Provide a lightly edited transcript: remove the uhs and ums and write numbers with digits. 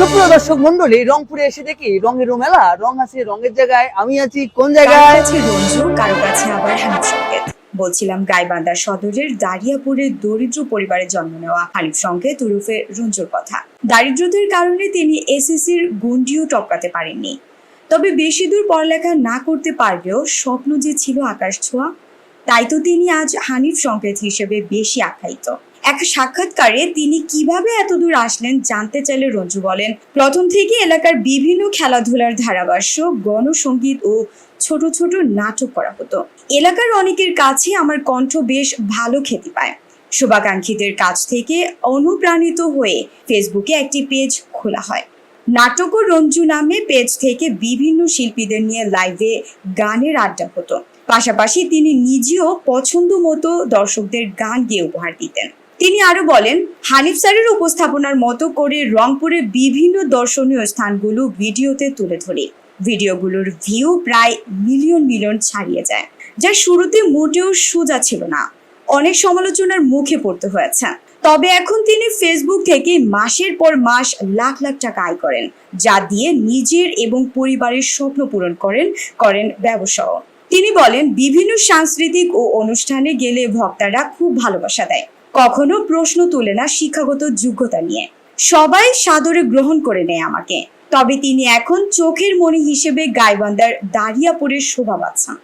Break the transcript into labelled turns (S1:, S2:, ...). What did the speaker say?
S1: সুপ্রিয় দর্শক মন্ডলী, রংপুরে এসে দেখি রঙের মেলা। রং আছে, রঙের জায়গায় আমি আছি কোন জায়গায়?
S2: আছে রঞ্জু, কারো কাছে আবার হানিফ সংকেত। বলছিলাম গাইবান্ধা সদরের দারিয়াপুরের দরিদ্র পরিবারে জন্ম নেওয়া হানিফ সংকেত ওরফে রঞ্জুর কথা। দারিদ্র্যের কারণে তিনি এসএসসির গণ্ডিও টপকাতে পারেননি। তবে বেশি দূর পড়ালেখা না করতে পারলেও স্বপ্ন যে ছিল আকাশ ছোঁয়া, তাই তো তিনি আজ হানিফ সংকেত হিসেবে বেশি আখ্যায়িত। এক সাক্ষাৎকারে তিনি কিভাবে এতদূর আসলেন জানতে চাইলে রঞ্জু বলেন, প্রথম থেকে এলাকার বিভিন্ন খেলাধুলার ধারাভাষ্য, গণসঙ্গীত ও ছোট ছোট নাটক করা হতো। এলাকার অনেকের কাছে আমার কণ্ঠ বেশ ভালো খ্যাতি পায়। শুভাকাঙ্ক্ষীদের কাছ থেকে অনুপ্রাণিত হয়ে ফেসবুকে একটি পেজ খোলা হয়। নাটক ও রঞ্জু নামে পেজ থেকে বিভিন্ন শিল্পীদের নিয়ে লাইভে গানের আড্ডা হতো। পাশাপাশি তিনি নিজেও পছন্দ মতো দর্শকদের গান গেয়ে উপহার দিতেন। তিনি আরো বলেন, হানিফ স্যারের উপস্থাপনার মতো করে রংপুরের বিভিন্ন দর্শনীয় স্থানগুলো ভিডিওতে তুলে ধরে। ভিডিওগুলোর ভিউ প্রায় মিলিয়ন মিলিয়ন ছাড়িয়ে যায়, যা শুরুতে মোটেও সোজা ছিল না। অনেক সমালোচনার মুখে পড়তে হয়েছে। তবে এখন তিনি ফেসবুক থেকে মাসের পর মাস লাখ লাখ টাকা আয় করেন, যা দিয়ে নিজের এবং পরিবারের স্বপ্ন পূরণ করেন ব্যবসাও। তিনি বলেন, বিভিন্ন সাংস্কৃতিক ও অনুষ্ঠানে গেলে ভক্তরা খুব ভালোবাসা দেয়, কখনো প্রশ্ন তোলে না শিক্ষাগত যোগ্যতা নিয়ে। সবাই সাদরে গ্রহণ করে নেয় আমাকে। তবে তিনি এখন চোখের মণি হিসেবে গাইবান্ধার দারিয়াপুরের শোভা পাচ্ছেন।